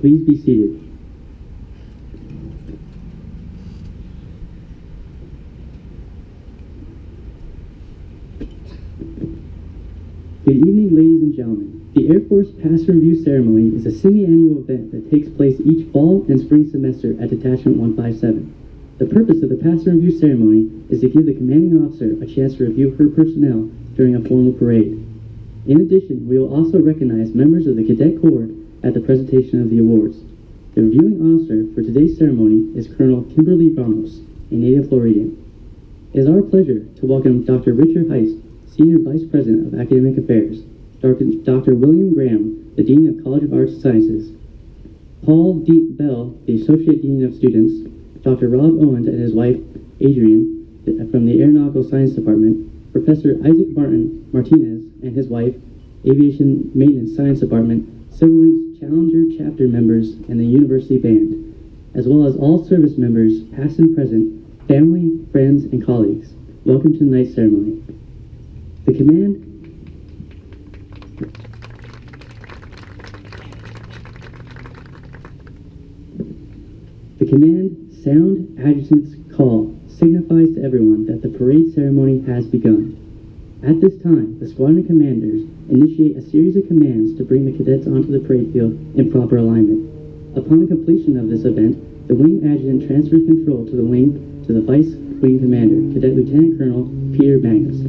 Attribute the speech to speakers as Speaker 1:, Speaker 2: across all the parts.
Speaker 1: Please be seated. Good evening, ladies and gentlemen. The Air Force Pass Review Ceremony is a semi-annual event that takes place each fall and spring semester at Detachment 157. The purpose of the Pass Review Ceremony is to give the commanding officer a chance to review her personnel during a formal parade. In addition, we will also recognize members of the Cadet Corps at the presentation of the awards. The reviewing officer for today's ceremony is Colonel Kimberly Ramos, a native Floridian. It is our pleasure to welcome Dr. Richard Heist, Senior Vice President of Academic Affairs, Dr. William Graham, the Dean of College of Arts and Sciences, Paul D. Bell, the Associate Dean of Students, Dr. Rob Owens and his wife, Adrian, from the Aeronautical Science Department, Professor Isaac Martinez and his wife, Aviation Maintenance Science Department, Civil Wings Challenger chapter members, and the University Band, as well as all service members, past and present, family, friends, and colleagues. Welcome to tonight's ceremony. The command sound adjutant's call signifies to everyone that the parade ceremony has begun. At this time, the squadron commanders initiate a series of commands to bring the cadets onto the parade field in proper alignment. Upon the completion of this event, the wing adjutant transfers control to the vice wing commander, Cadet Lieutenant Colonel Peter Magnus.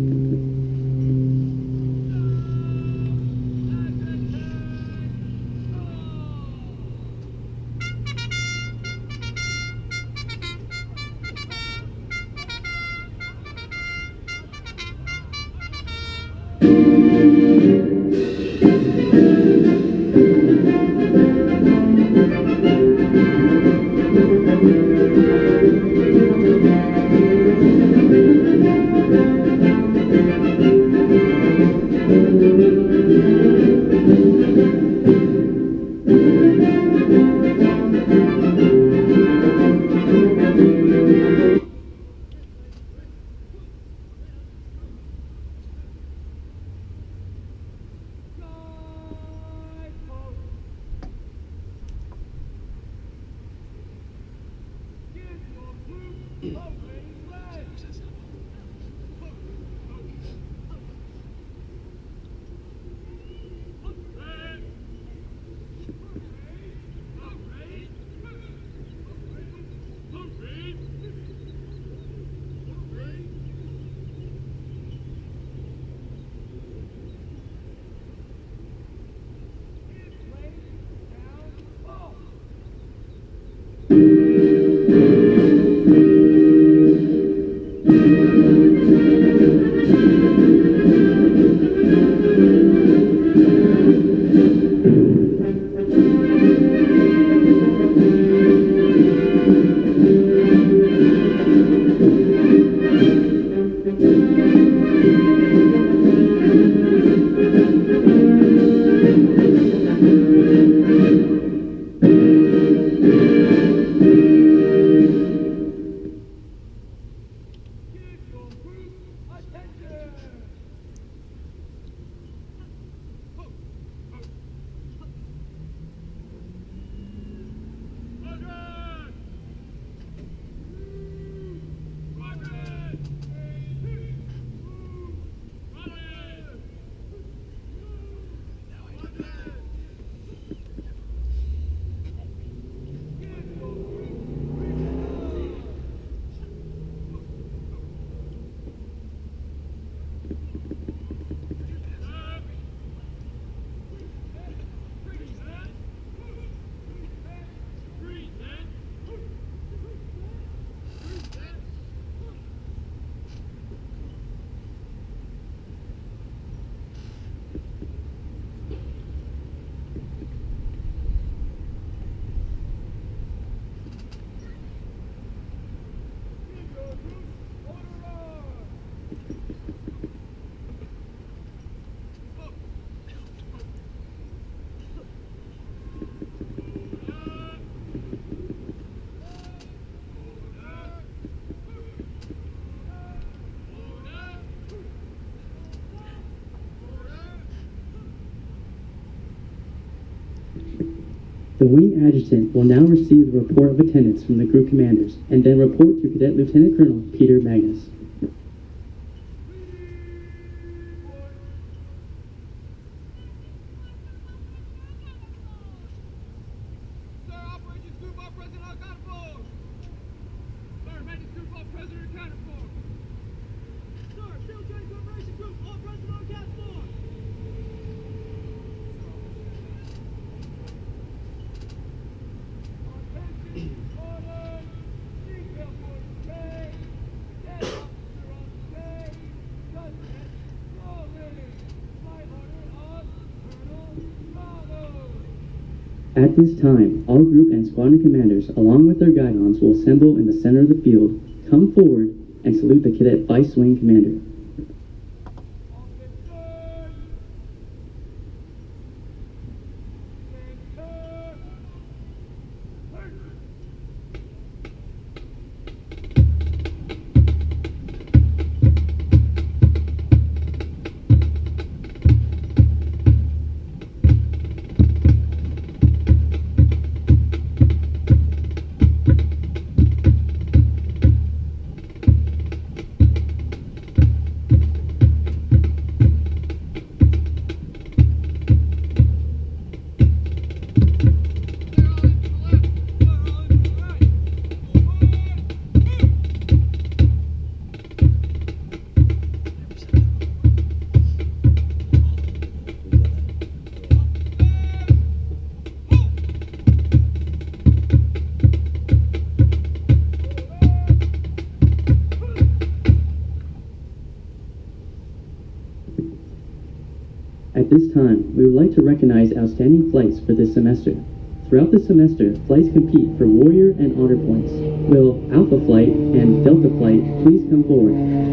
Speaker 1: The wing adjutant will now receive the report of attendance from the group commanders and then report to Cadet Lieutenant Colonel Peter Magnus. At this time, all group and squadron commanders, along with their guidons, will assemble in the center of the field, come forward, and salute the Cadet Vice Wing Commander. At this time, we would like to recognize outstanding flights for this semester. Throughout the semester, flights compete for Warrior and Honor points. Will Alpha Flight and Delta Flight please come forward?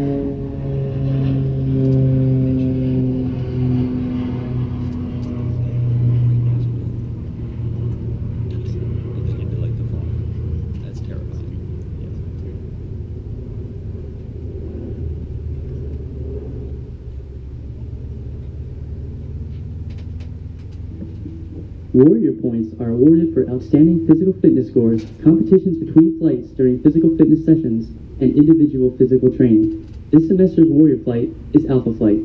Speaker 1: Warrior points are awarded for outstanding physical fitness scores, competitions between flights during physical fitness sessions, and individual physical training. This semester's Warrior flight is Alpha Flight.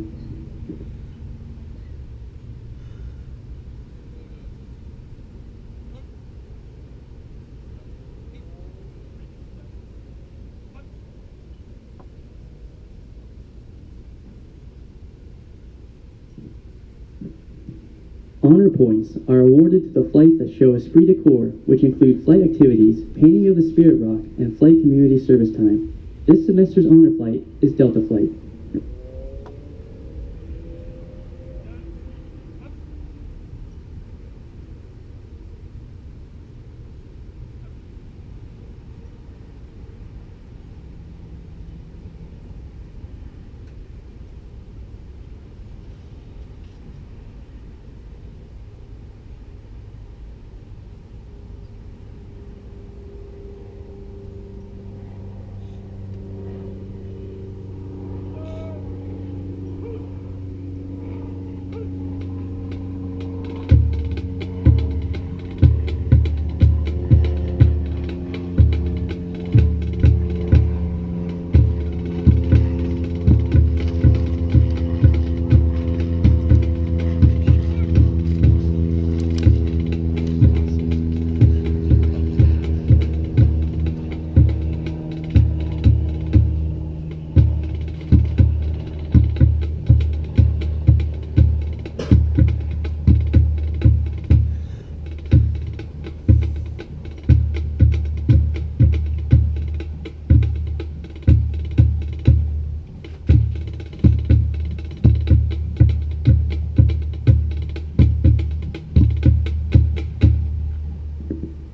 Speaker 1: Honor points are awarded to the flights that show esprit de corps, which include flight activities, painting of the Spirit Rock, and flight community service time. This semester's honor flight is Delta Flight.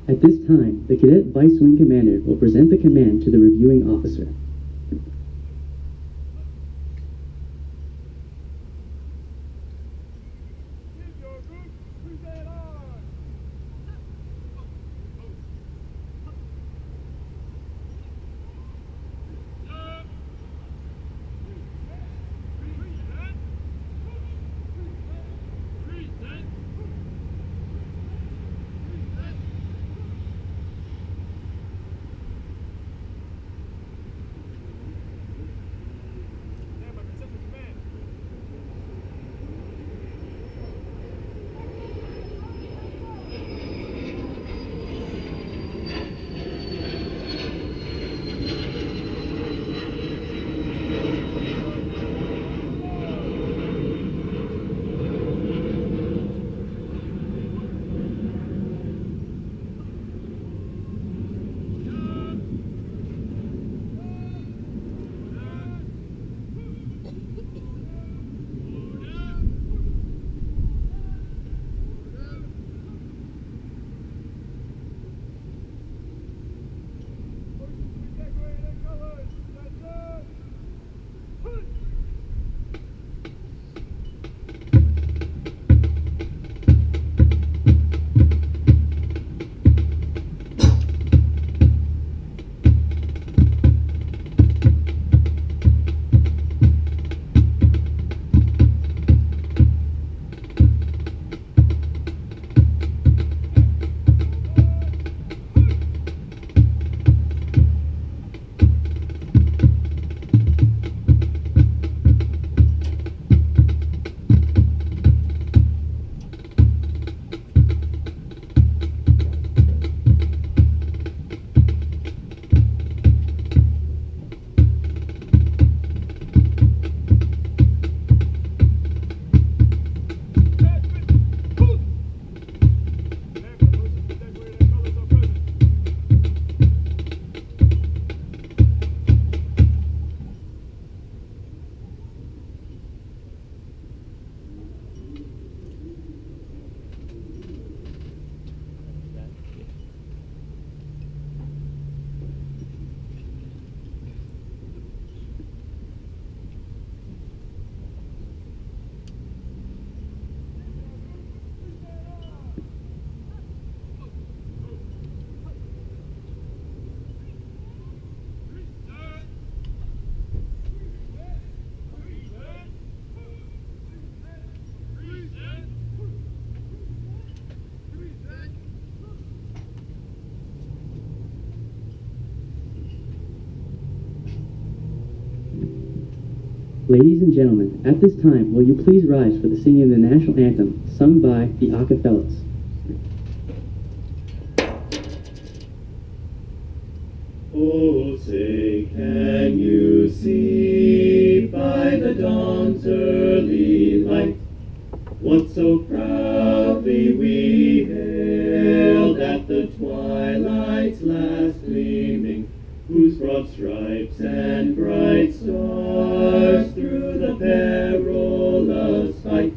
Speaker 1: At this time, the Cadet Vice Wing Commander will present the command to the reviewing officer. Ladies and gentlemen, at this time, will you please rise for the singing of the national anthem, sung by the Acapellas.
Speaker 2: Oh, say, can you see by the dawn's early light what so proudly we hailed at the twilight's last gleaming, whose broad stripes and bright stars through the perilous fight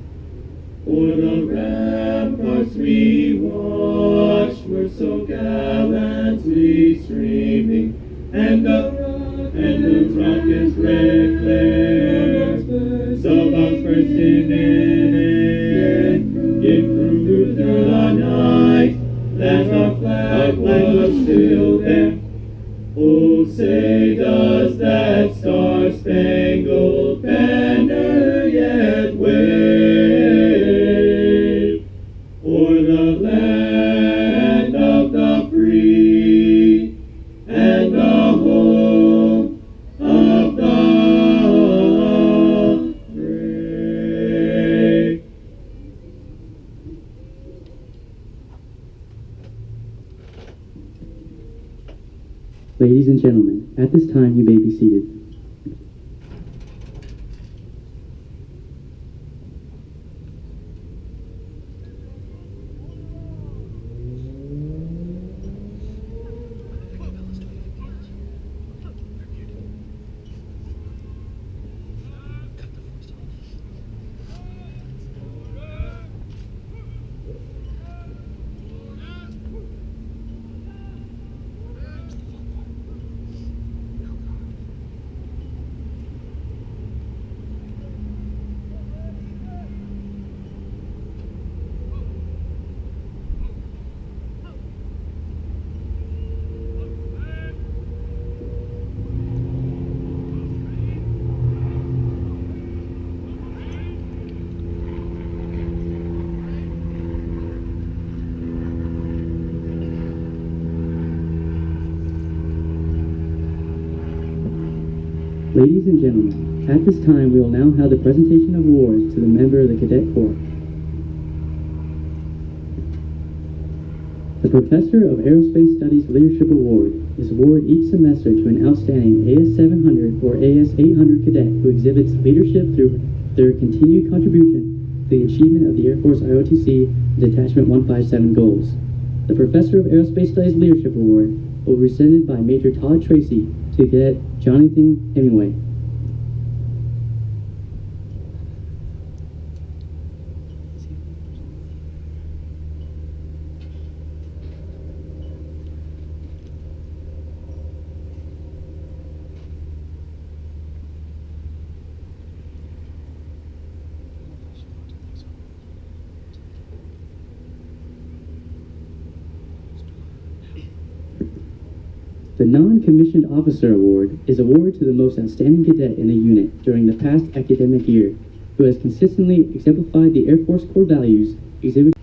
Speaker 2: o'er the ramparts we watched were so gallantly streaming, and the rocket's red flares above bursting it proved through the night that our flag was still there. Oh, say, does that star-spangled banner yet wave o'er the land of the free and the home of the brave?
Speaker 1: Ladies and gentlemen, at this time you may be seated. Ladies and gentlemen, at this time we will now have the presentation of awards to the member of the Cadet Corps. The Professor of Aerospace Studies Leadership Award is awarded each semester to an outstanding AS-700 or AS-800 cadet who exhibits leadership through their continued contribution to the achievement of the Air Force IOTC Detachment 157 goals. The Professor of Aerospace Studies Leadership Award will be presented by Major Todd Tracy to Cadet Jonathan Hemingway. The Non-Commissioned Officer Award is awarded to the most outstanding cadet in the unit during the past academic year, who has consistently exemplified the Air Force core values exhibited.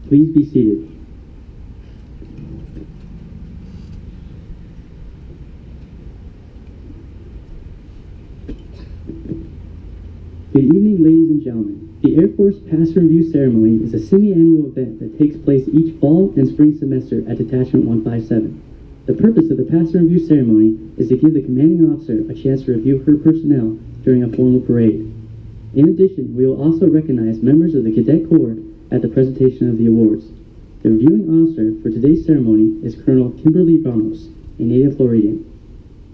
Speaker 1: Please be seated. Good evening, ladies and gentlemen. The Air Force Pass Review Ceremony is a semi-annual event that takes place each fall and spring semester at Detachment 157. The purpose of the Pass Review Ceremony is to give the commanding officer a chance to review her personnel during a formal parade. In addition, we will also recognize members of the Cadet Corps at the presentation of the awards. The reviewing officer for today's ceremony is Colonel Kimberly Ramos, a native Floridian.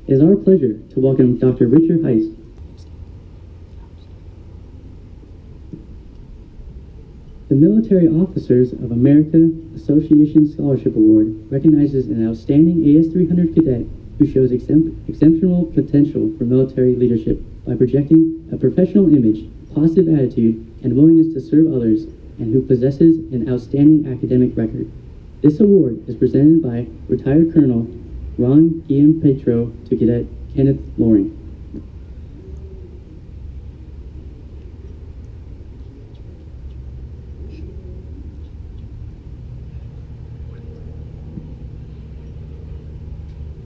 Speaker 1: It is our pleasure to welcome Dr. Richard Heist. The Military Officers of America Association Scholarship Award recognizes an outstanding AS-300 cadet who shows exceptional potential for military leadership by projecting a professional image, positive attitude, and willingness to serve others and who possesses an outstanding academic record. This award is presented by retired Colonel Ron Giampetro to Cadet Kenneth Loring.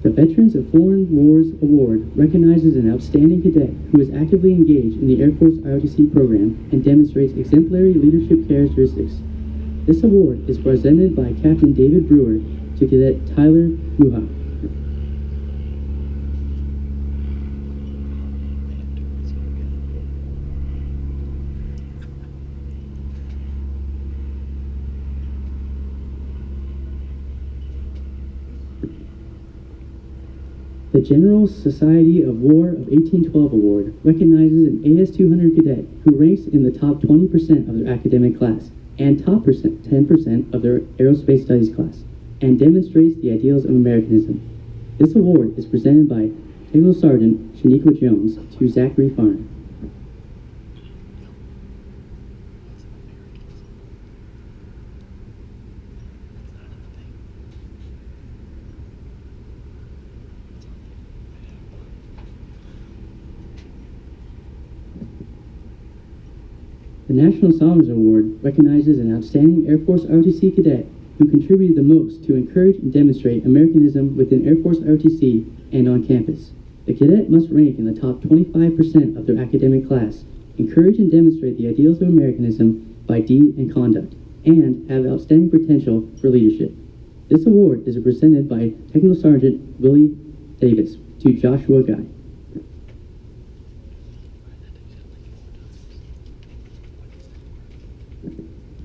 Speaker 1: The Veterans of Foreign Wars Award recognizes an outstanding cadet who is actively engaged in the Air Force ROTC program and demonstrates exemplary leadership characteristics. This award is presented by Captain David Brewer to Cadet Tyler Muha. The General Society of War of 1812 Award recognizes an AS-200 cadet who ranks in the top 20% of their academic class and top 10% of their aerospace studies class, and demonstrates the ideals of Americanism. This award is presented by Technical Sergeant Shaniqua Jones to Zachary Farn. The National Scholars Award recognizes an outstanding Air Force ROTC cadet who contributed the most to encourage and demonstrate Americanism within Air Force ROTC and on campus. The cadet must rank in the top 25% of their academic class, encourage and demonstrate the ideals of Americanism by deed and conduct, and have outstanding potential for leadership. This award is presented by Technical Sergeant Willie Davis to Joshua Guy.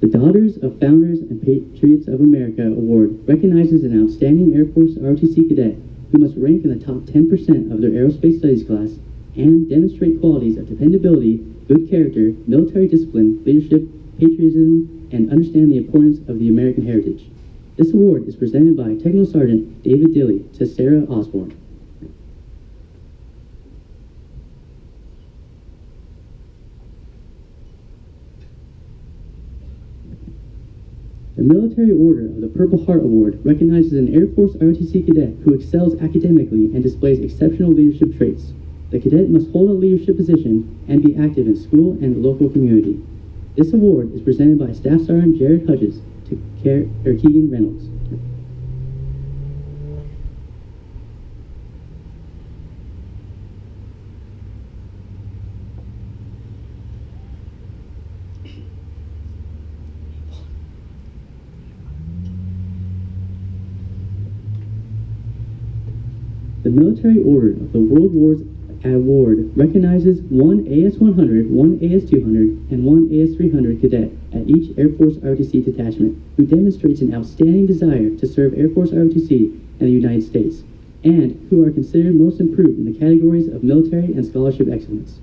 Speaker 1: The Daughters of Founders and Patriots of America Award recognizes an outstanding Air Force ROTC cadet who must rank in the top 10% of their aerospace studies class and demonstrate qualities of dependability, good character, military discipline, leadership, patriotism, and understand the importance of the American heritage. This award is presented by Technical Sergeant David Dilly to Sarah Osborne. The Military Order of the Purple Heart Award recognizes an Air Force ROTC cadet who excels academically and displays exceptional leadership traits. The cadet must hold a leadership position and be active in school and the local community. This award is presented by Staff Sergeant Jared Hudges to Keegan Reynolds. The Military Order of the World Wars Award recognizes one AS-100, one AS-200, and one AS-300 cadet at each Air Force ROTC detachment who demonstrates an outstanding desire to serve Air Force ROTC and the United States, and who are considered most improved in the categories of military and scholarship excellence.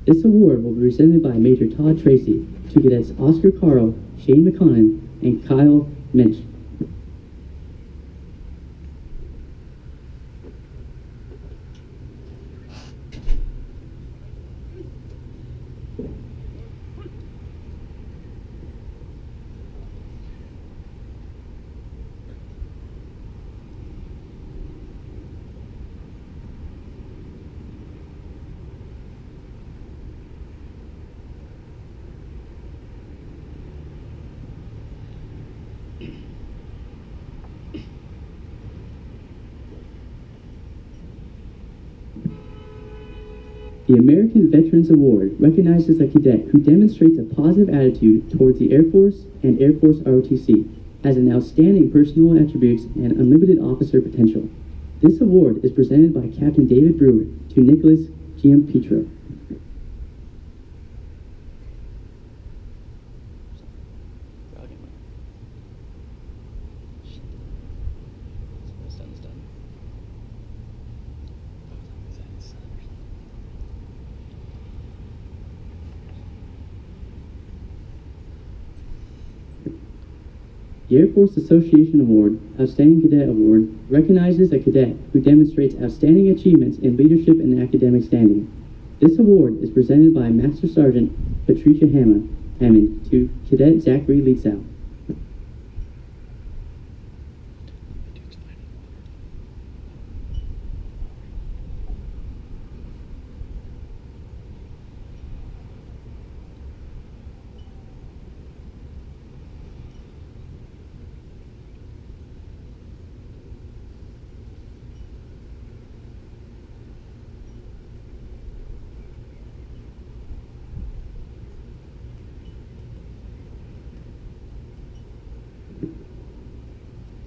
Speaker 1: This award will be presented by Major Todd Tracy to cadets Oscar Carl, Shane McConnon, and Kyle Minch. The American Veterans Award recognizes a cadet who demonstrates a positive attitude towards the Air Force and Air Force ROTC, has an outstanding personal attributes and unlimited officer potential. This award is presented by Captain David Brewer to Nicholas Giampetro. The Air Force Association Award, Outstanding Cadet Award, recognizes a cadet who demonstrates outstanding achievements in leadership and academic standing. This award is presented by Master Sergeant Patricia Hammond to Cadet Zachary Leetzow.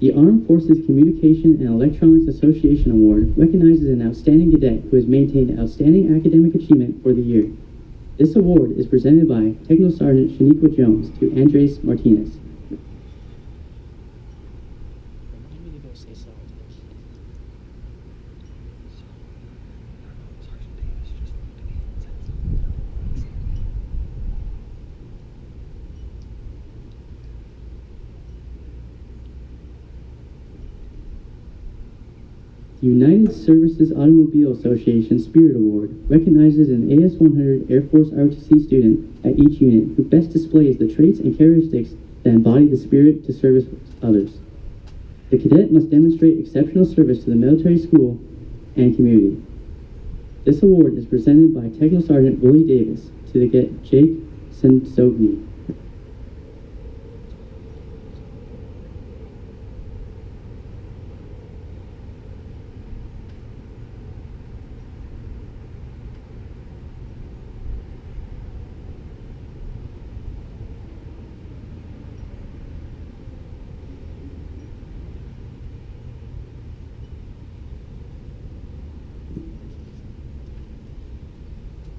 Speaker 1: The Armed Forces Communication and Electronics Association Award recognizes an outstanding cadet who has maintained outstanding academic achievement for the year. This award is presented by Techno Sergeant Shaniqua Jones to Andres Martinez. The United Services Automobile Association Spirit Award recognizes an AS-100 Air Force ROTC student at each unit who best displays the traits and characteristics that embody the spirit to service others. The cadet must demonstrate exceptional service to the military school and community. This award is presented by Techno Sergeant Willie Davis to the cadet Jake Sensogny.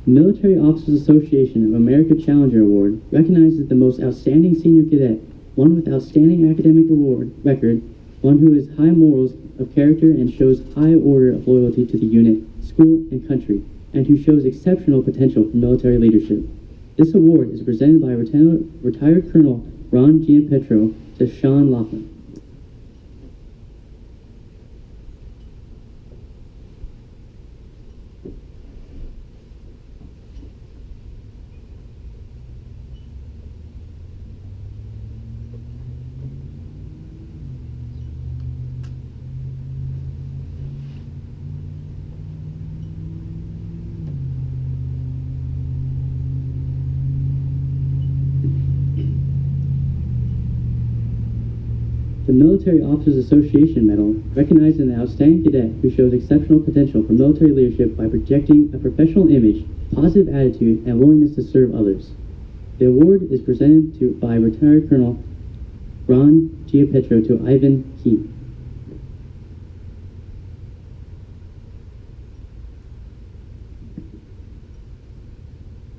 Speaker 1: The Military Officers Association of America Challenger Award recognizes the most outstanding senior cadet, one with outstanding academic award record, one who has high morals of character and shows high order of loyalty to the unit, school, and country, and who shows exceptional potential for military leadership. This award is presented by retired Colonel Ron Gianpetro to Sean Laughlin. The Military Officers Association Medal recognizes an outstanding cadet who shows exceptional potential for military leadership by projecting a professional image, positive attitude, and willingness to serve others. The award is presented by retired Colonel Ron Gianpetro to Ivan Keene.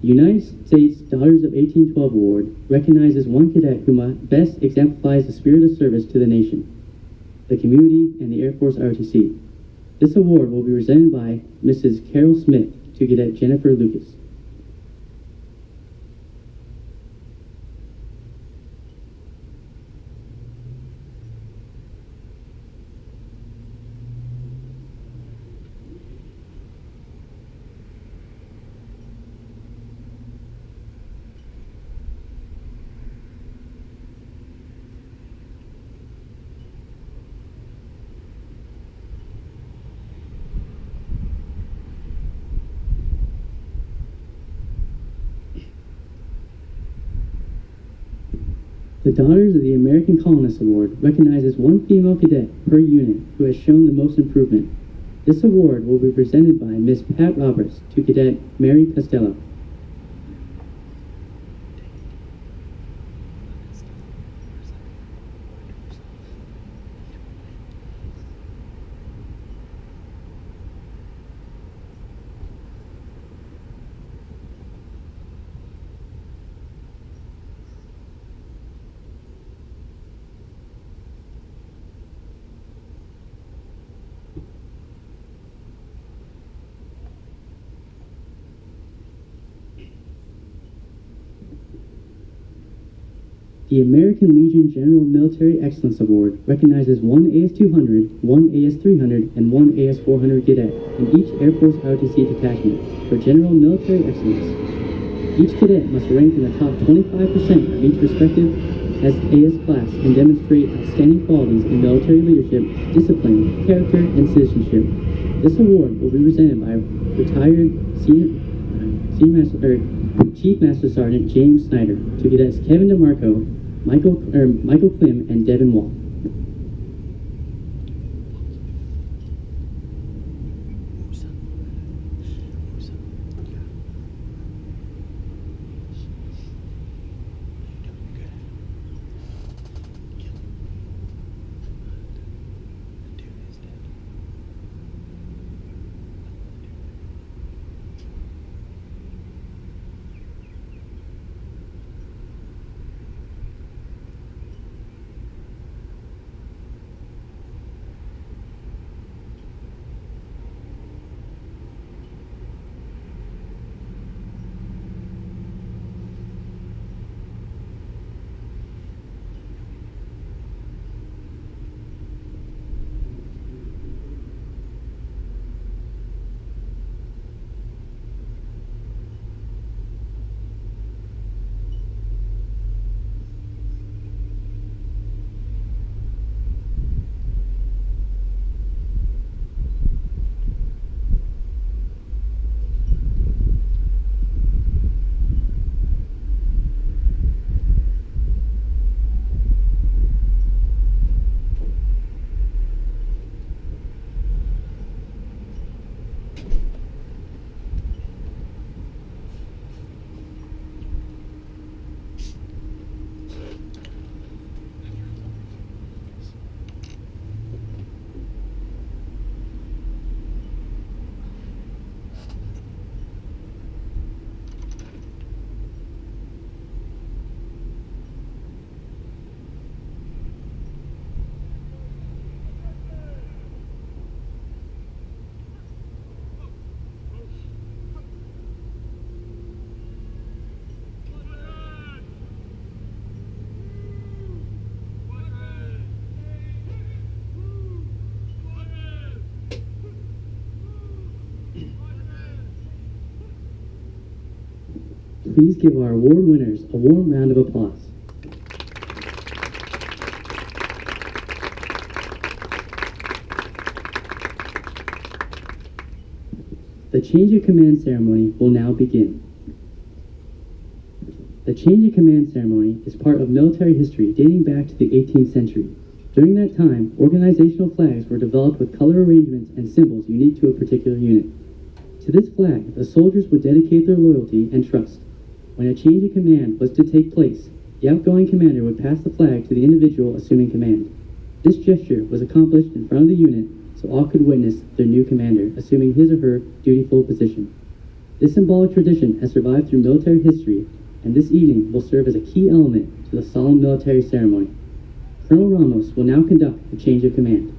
Speaker 1: The United States Daughters of 1812 Award recognizes one cadet who best exemplifies the spirit of service to the nation, the community, and the Air Force ROTC. This award will be presented by Mrs. Carol Smith to Cadet Jennifer Lucas. The Daughters of the American Colonists Award recognizes one female cadet per unit who has shown the most improvement. This award will be presented by Ms. Pat Roberts to Cadet Mary Costello. The American Legion General Military Excellence Award recognizes one AS-200, one AS-300, and one AS-400 cadet in each Air Force ROTC detachment for general military excellence. Each cadet must rank in the top 25% of each respective AS class and demonstrate outstanding qualities in military leadership, discipline, character, and citizenship. This award will be presented by retired Chief Master Sergeant James Snyder to cadets Kevin DeMarco, Michael Klim, and Devin Wall. Please give our award winners a warm round of applause. The change of command ceremony will now begin. The change of command ceremony is part of military history dating back to the 18th century. During that time, organizational flags were developed with color arrangements and symbols unique to a particular unit. To this flag, the soldiers would dedicate their loyalty and trust. When a change of command was to take place, the outgoing commander would pass the flag to the individual assuming command. This gesture was accomplished in front of the unit so all could witness their new commander assuming his or her dutiful position. This symbolic tradition has survived through military history, and this evening will serve as a key element to the solemn military ceremony. Colonel Ramos will now conduct the change of command.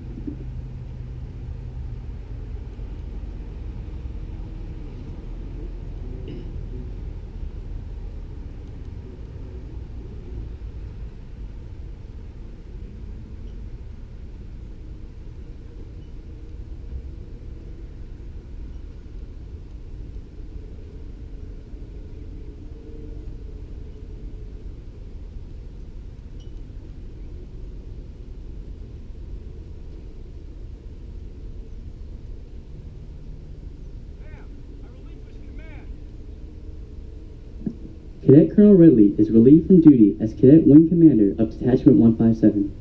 Speaker 1: Cadet Colonel Redley is relieved from duty as Cadet Wing Commander of Detachment 157.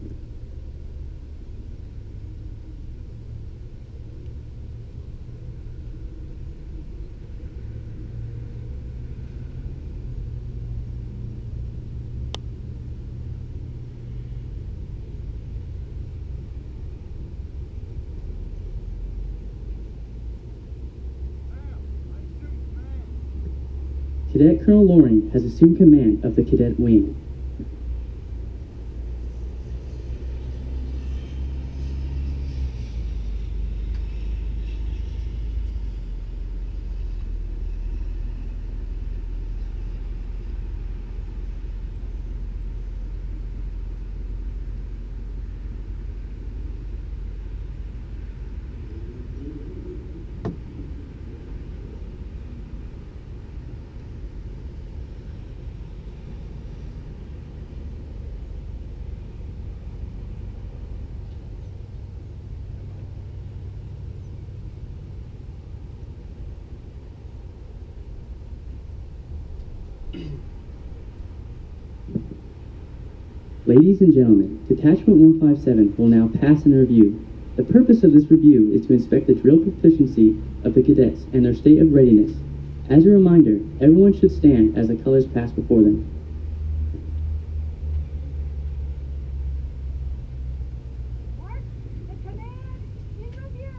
Speaker 1: Cadet Colonel Loring has assumed command of the Cadet Wing. Ladies and gentlemen, Detachment 157 will now pass and review. The purpose of this review is to inspect the drill proficiency of the cadets and their state of readiness. As a reminder, everyone should stand as the colors pass before them.
Speaker 3: Mark, the command in review.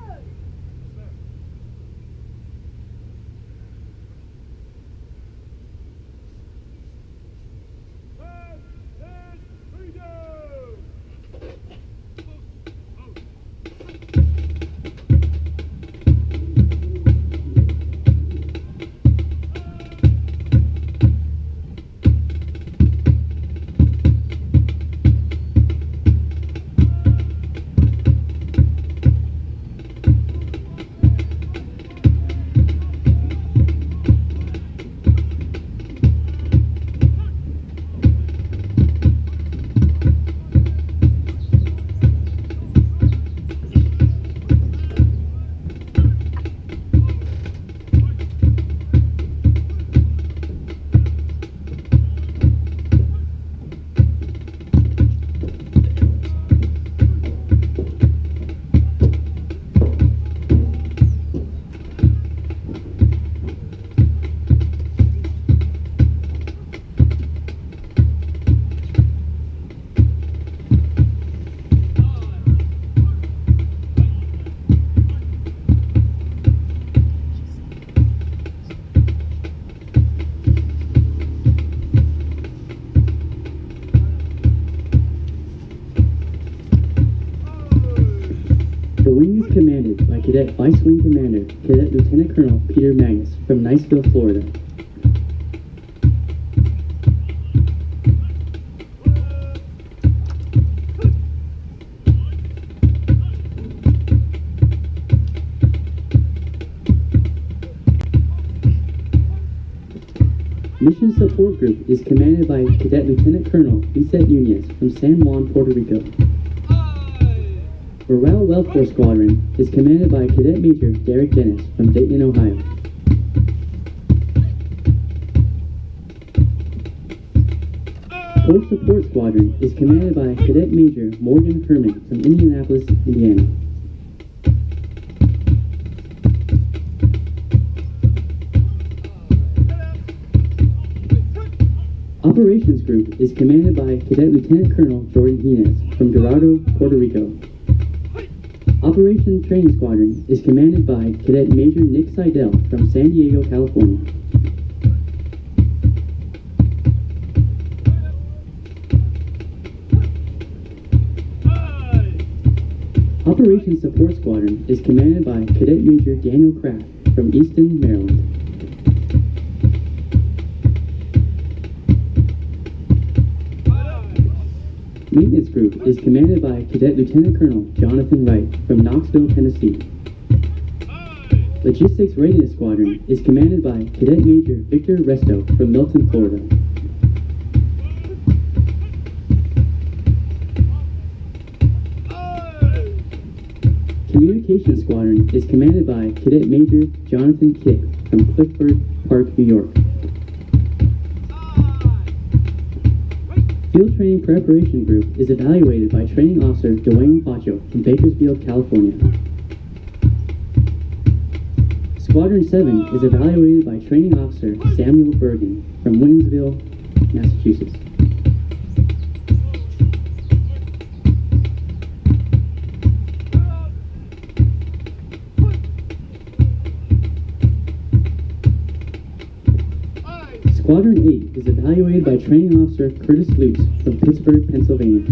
Speaker 1: The wing is commanded by Cadet Vice Wing Commander, Cadet Lieutenant Colonel Peter Magnus from Niceville, Florida. Mission Support Group is commanded by Cadet Lieutenant Colonel Lisette Nunez from San Juan, Puerto Rico. Morale Welfare Squadron is commanded by Cadet Major Derek Dennis from Dayton, Ohio. Port Support Squadron is commanded by Cadet Major Morgan Herman from Indianapolis, Indiana. Operations Group is commanded by Cadet Lieutenant Colonel Jordan Hines from Dorado, Puerto Rico. Operation Training Squadron is commanded by Cadet Major Nick Seidel from San Diego, California. Operations Support Squadron is commanded by Cadet Major Daniel Kraft from Easton, Maryland. Maintenance Group is commanded by Cadet Lieutenant Colonel Jonathan Wright from Knoxville, Tennessee. Logistics Readiness Squadron is commanded by Cadet Major Victor Resto from Milton, Florida. Communications Squadron is commanded by Cadet Major Jonathan Kick from Clifford Park, New York. Field Training Preparation Group is evaluated by Training Officer Dwayne Pacho from Bakersfield, California. Squadron 7 is evaluated by Training Officer Samuel Bergen from Winsville, Massachusetts. Squadron 8 is evaluated by Training Officer Curtis Lutz from Pittsburgh, Pennsylvania.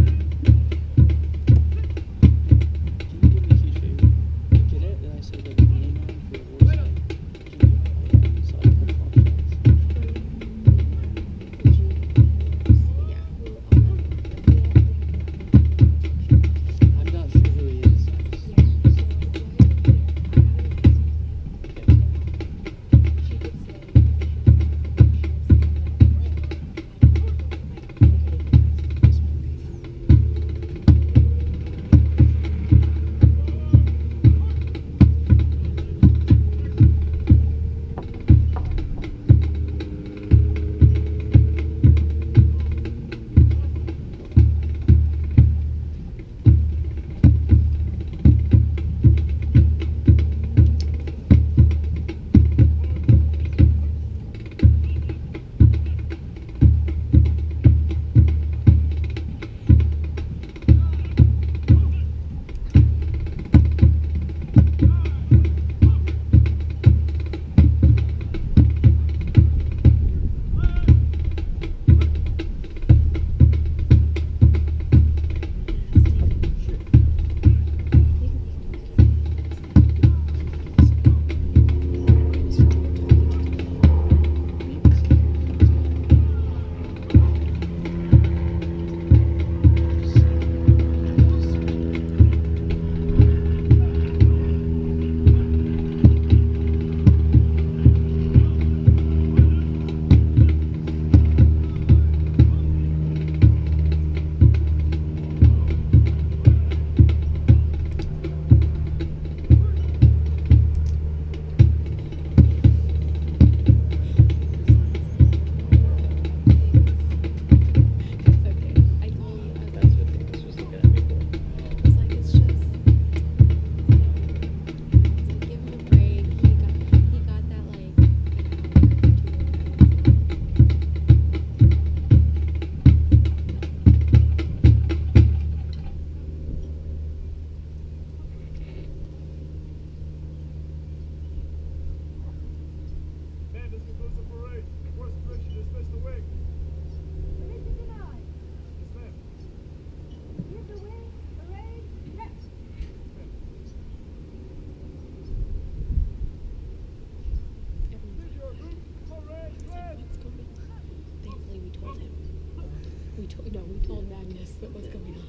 Speaker 4: No, we told Magnus what was going on.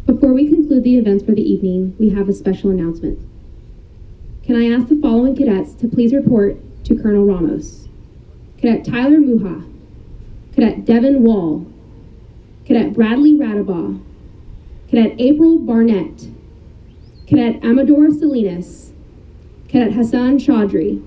Speaker 5: Before we conclude the events for the evening, we have a special announcement. Can I ask the following cadets to please report to Colonel Ramos? Cadet Tyler Muha, Cadet Devin Wall, Cadet Bradley Radabaugh, Cadet April Barnett, Cadet Amador Salinas, Cadet Hassan Chaudhry.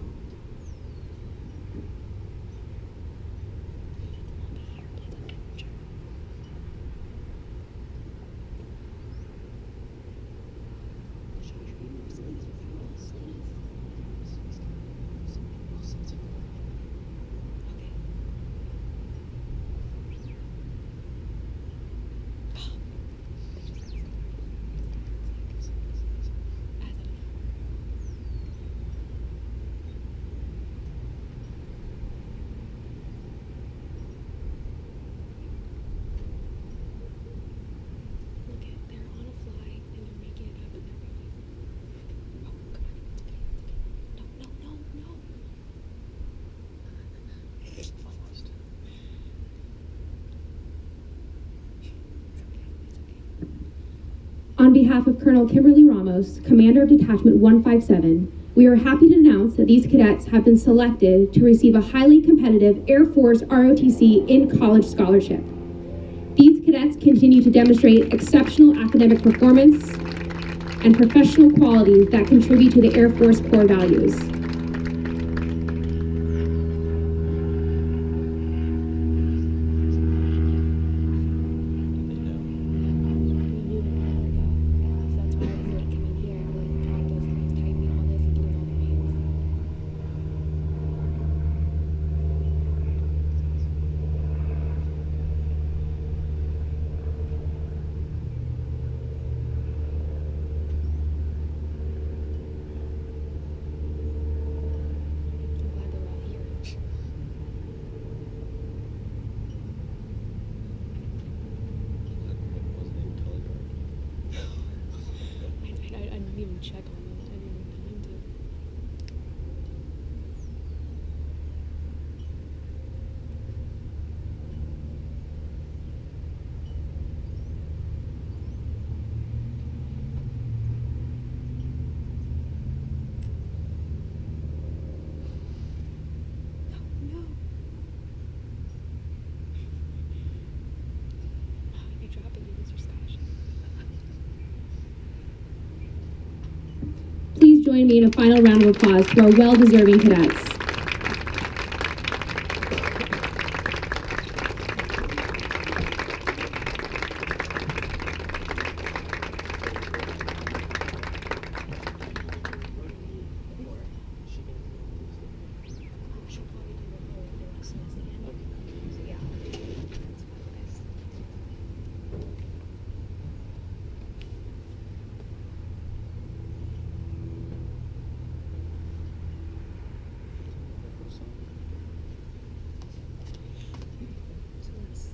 Speaker 5: On behalf of Colonel Kimberly Ramos, Commander of Detachment 157, we are happy to announce that these cadets have been selected to receive a highly competitive Air Force ROTC in-college scholarship. These cadets continue to demonstrate exceptional academic performance and professional qualities that contribute to the Air Force core values.
Speaker 4: Check on it. I didn't even mind it. No. You're dropping it, Mr. Scotch.
Speaker 5: Please join me in a final round of applause to our well-deserving cadets.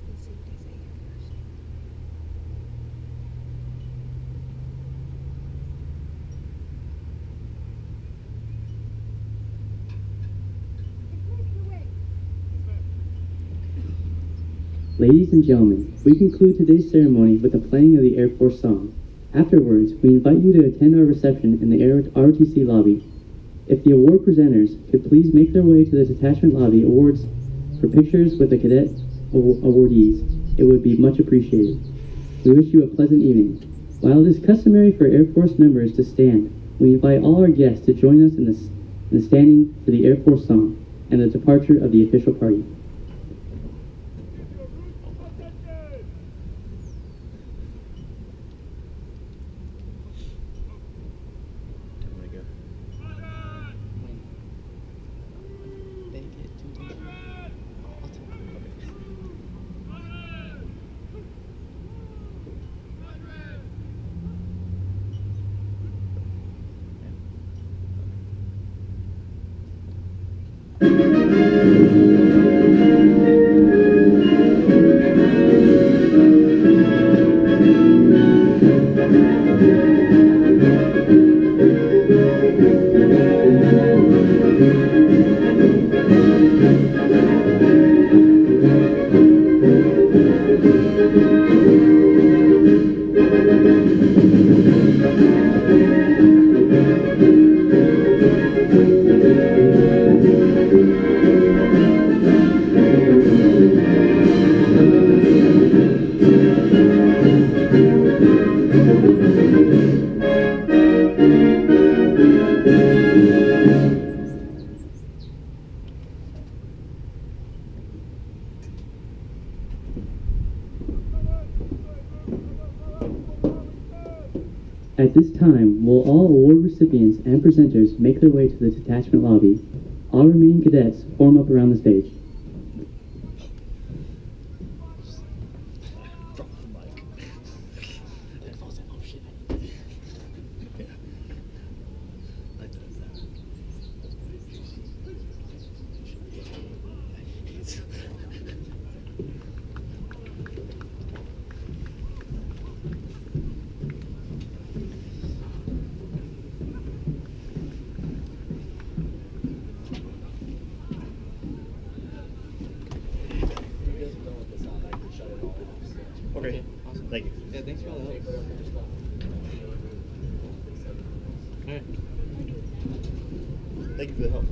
Speaker 4: Let's see what they say here first.
Speaker 1: Ladies and gentlemen, we conclude today's ceremony with the playing of the Air Force song. Afterwards, we invite you to attend our reception in the ROTC lobby. If the award presenters could please make their way to the detachment lobby awards for pictures with the cadet awardees, it would be much appreciated. We wish you a pleasant evening. While it is customary for Air Force members to stand, we invite all our guests to join us in the standing for the Air Force song and the departure of the official party. At this time, will all award recipients and presenters make their way to the detachment lobby? All remaining cadets form up around the stage.
Speaker 6: Okay. Awesome. Thank you.
Speaker 7: Yeah, thanks for all the help.
Speaker 6: All right. Thank you for the help.